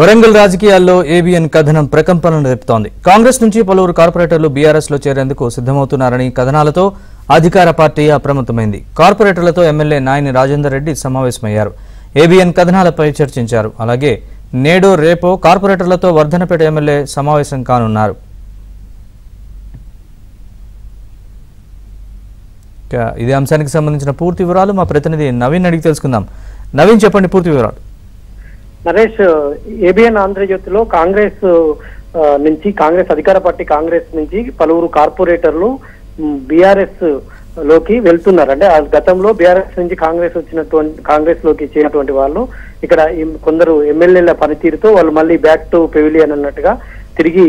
వరంగల్ రాజకీయాల్లో ఏబిఎన్ కథనం ప్రకంపనలు రేపుతోంది. కాంగ్రెస్ నుంచి పలువురు కార్పొరేటర్లు బీఆర్ఎస్ లో చేరేందుకు సిద్ధమవుతున్నారని కథనాలతో అధికార పార్టీ అప్రమత్తమైంది. కార్పొరేటర్లతో ఎమ్మెల్యే నాయని రాజేందర్ రెడ్డి సమావేశమయ్యారు. ఏబిఎన్ కథనాలపై చర్చించారు. అలాగే నేడు రేపో కార్పొరేటర్లతో వర్ధనపేట ఎమ్మెల్యే సమావేశం కానున్నారు. ఇదే అంశానికి సంబంధించిన పూర్తి వివరాలు మా ప్రతినిధి నవీన్ అడిగి తెలుసుకుందాం. నవీన్, చెప్పండి పూర్తి వివరాలు. నరేష్, ఏబిఎన్ ఆంధ్రజ్యోతిలో కాంగ్రెస్ అధికార పార్టీ కాంగ్రెస్ నుంచి పలువురు కార్పొరేటర్లు బీఆర్ఎస్ లోకి వెళ్తున్నారు. అంటే గతంలో బీఆర్ఎస్ నుంచి కాంగ్రెస్ లోకి చేరినటువంటి వాళ్ళు ఇక్కడ కొందరు ఎమ్మెల్యేల పనితీరుతో వాళ్ళు మళ్ళీ బ్యాక్ టు పెవిలియన్ అన్నట్టుగా తిరిగి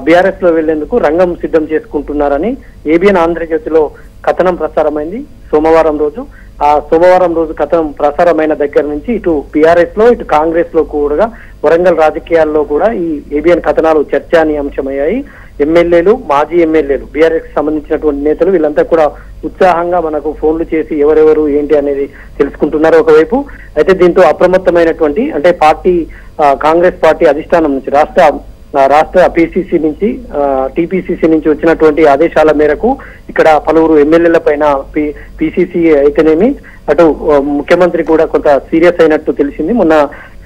బీఆర్ఎస్ లో వెళ్లేందుకు రంగం సిద్ధం చేసుకుంటున్నారని ఏబిఎన్ ఆంధ్రజ్యోతిలో కథనం ప్రసారమైంది సోమవారం రోజు. ఆ సోమవారం రోజు కథనం ప్రసారమైన దగ్గర నుంచి ఇటు బీఆర్ఎస్ లో ఇటు కాంగ్రెస్ లో కూడా వరంగల్ రాజకీయాల్లో కూడా ఈ ఏబిఎన్ కథనాలు చర్చానీయాంశమయ్యాయి. ఎమ్మెల్యేలు, మాజీ ఎమ్మెల్యేలు, బీఆర్ఎస్ కి సంబంధించినటువంటి నేతలు వీళ్ళంతా కూడా ఉత్సాహంగా మనకు ఫోన్లు చేసి ఎవరెవరు ఏంటి అనేది తెలుసుకుంటున్నారు ఒకవైపు. అయితే దీంతో అప్రమత్తమైనటువంటి అంటే కాంగ్రెస్ పార్టీ అధిష్టానం నుంచి రాష్ట్ర పిసిసి నుంచి టిపిసిసి నుంచి వచ్చినటువంటి ఆదేశాల మేరకు ఇక్కడ పలువురు ఎమ్మెల్యేల పైన పిసిసి అయితేనేమి అటు ముఖ్యమంత్రి కూడా కొంత సీరియస్ అయినట్టు తెలిసింది. మొన్న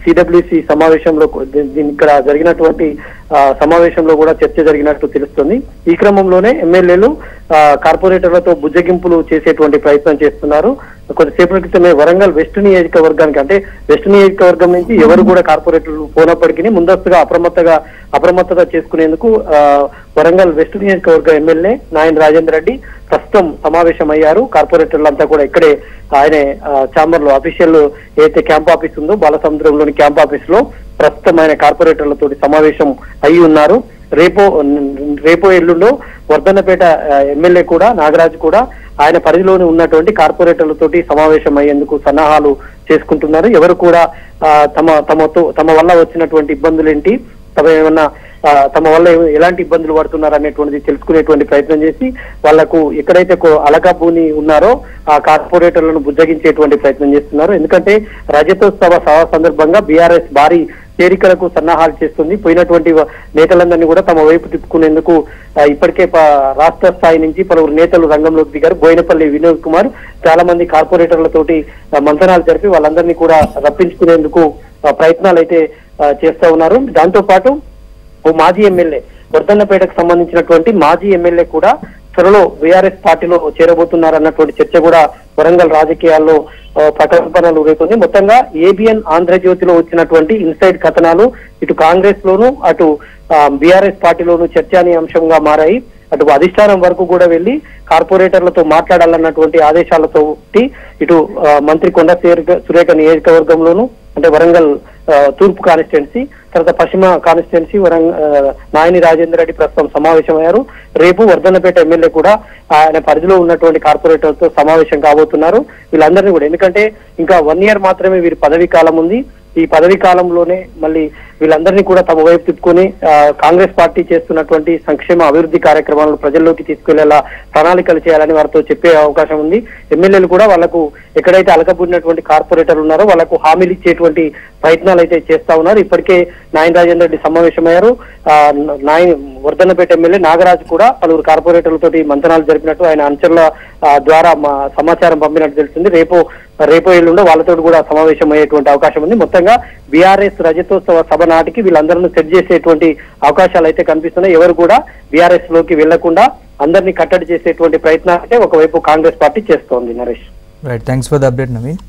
సిడబ్ల్యూసి సమావేశంలో ఇక్కడ జరిగినటువంటి సమావేశంలో కూడా చర్చ జరిగినట్టు తెలుస్తుంది. ఈ క్రమంలోనే ఎమ్మెల్యేలు కార్పొరేటర్లతో బుజ్జగింపులు చేసేటువంటి ప్రయత్నం చేస్తున్నారు. కొద్దిసేపటి క్రితమే వరంగల్ వెస్ట్ నియోజకవర్గానికి అంటే వెస్ట్ నియోజకవర్గం నుంచి ఎవరు కూడా కార్పొరేటర్లు పోనప్పటికీ ముందస్తుగా అప్రమత్తత చేసుకునేందుకు వరంగల్ వెస్ట్ నియోజకవర్గ ఎమ్మెల్యే నాయని రాజేందర్ రెడ్డి ప్రస్తుతం సమావేశమయ్యారు. కార్పొరేటర్లంతా కూడా ఇక్కడే ఆయన ఛాంబర్ లో అఫీషియల్ ఏదైతే క్యాంప్ ఆఫీస్ ఉందో బాలసముద్రంలోని క్యాంప్ ఆఫీస్ లో ప్రస్తుతం ఆయన కార్పొరేటర్లతో సమావేశం అయి ఉన్నారు. రేపో ఎల్లుండో వర్ధన్నపేట ఎమ్మెల్యే కూడా నాగరాజు కూడా ఆయన పరిధిలోని ఉన్నటువంటి కార్పొరేటర్లతోటి సమావేశం అయ్యేందుకు సన్నాహాలు చేసుకుంటున్నారు. ఎవరు కూడా తమ వల్ల వచ్చినటువంటి ఇబ్బందులు ఏంటి, తమ వల్ల ఎలాంటి ఇబ్బందులు పడుతున్నారు అనేటువంటిది తెలుసుకునేటువంటి ప్రయత్నం చేసి వాళ్లకు ఎక్కడైతే అలకాపూని ఉన్నారో ఆ కార్పొరేటర్లను బుజ్జగించేటువంటి ప్రయత్నం చేస్తున్నారు. ఎందుకంటే రజతోత్సవ సందర్భంగా బీఆర్ఎస్ భారీ చేరికలకు సన్నాహాలు చేస్తుంది. పోయినటువంటి నేతలందరినీ కూడా తమ వైపు తిప్పుకునేందుకు ఇప్పటికే రాష్ట్ర స్థాయి నుంచి పలువురు నేతలు రంగంలోకి దిగారు. బోయినపల్లి వినోద్ కుమార్ చాలా మంది కార్పొరేటర్లతోటి మంతనాలు జరిపి వాళ్ళందరినీ కూడా రప్పించుకునేందుకు ప్రయత్నాలు అయితే చేస్తా ఉన్నారు. దాంతో పాటు ఓ మాజీ ఎమ్మెల్యే వర్ధన్నపేటకు సంబంధించినటువంటి మాజీ ఎమ్మెల్యే కూడా త్వరలో బీఆర్ఎస్ పార్టీలో చేరబోతున్నారన్నటువంటి చర్చ కూడా వరంగల్ రాజకీయాల్లో ప్రకంపనలు రేపుతుంది. మొత్తంగా ఏబిఎన్ ఆంధ్రజ్యోతిలో వచ్చినటువంటి ఇన్సైడ్ కథనాలు ఇటు కాంగ్రెస్ లోను అటు బీఆర్ఎస్ పార్టీలోను చర్చానీయాంశంగా మారాయి. అటు అధిష్టానం వరకు కూడా వెళ్లి కార్పొరేటర్లతో మాట్లాడాలన్నటువంటి ఆదేశాలతో ఇటు మంత్రి కొండ సురేఖ నియోజకవర్గంలోను అంటే వరంగల్ తూర్పు కాన్స్టిట్యున్సీ, తర్వాత పశ్చిమ కాన్స్టిట్యున్సీ నాయని రాజేందర్ రెడ్డి ప్రస్తుతం సమావేశమయ్యారు. రేపు వర్ధన్నపేట ఎమ్మెల్యే కూడా ఆయన పరిధిలో ఉన్నటువంటి కార్పొరేటర్లతో సమావేశం కాబోతున్నారు. వీళ్ళందరినీ కూడా ఎందుకంటే ఇంకా 1 year మాత్రమే వీరి పదవీ కాలం ఉంది. ఈ పదవీ కాలంలోనే మళ్ళీ వీళ్ళందరినీ కూడా తమ వైపు తిప్పుకొని కాంగ్రెస్ పార్టీ చేస్తున్నటువంటి సంక్షేమ అభివృద్ధి కార్యక్రమాలను ప్రజల్లోకి తీసుకెళ్లేలా ప్రణాళికలు చేయాలని వారితో చెప్పే అవకాశం ఉంది. ఎమ్మెల్యేలు కూడా వాళ్లకు ఎక్కడైతే అలకబుడినటువంటి కార్పొరేటర్లు ఉన్నారో వాళ్లకు హామీలు ఇచ్చేటువంటి ప్రయత్నాలు అయితే చేస్తా ఉన్నారు. ఇప్పటికే నాయని రాజేందర్ రెడ్డి సమావేశమయ్యారు. వర్ధన్నపేట ఎమ్మెల్యే నాగరాజు కూడా పలువురు కార్పొరేటర్లతోటి మంతనాలు జరిపినట్టు ఆయన అంచర్ల ద్వారా సమాచారం పంపినట్టు తెలిసింది. రేపో ఎల్లుండో వాళ్ళతో కూడా సమావేశం అయ్యేటువంటి అవకాశం ఉంది. మొత్తంగా బీఆర్ఎస్ రజతోత్సవ సభ నాటికి వీళ్ళందరినీ సెట్ చేసేటువంటి అవకాశాలు అయితే కనిపిస్తున్నాయి. ఎవరు కూడా బీఆర్ఎస్ లోకి వెళ్లకుండా అందరినీ కట్టడి చేసేటువంటి ప్రయత్నాలు అయితే ఒకవైపు కాంగ్రెస్ పార్టీ చేస్తోంది. Naresh, right, thanks for the update Naveen.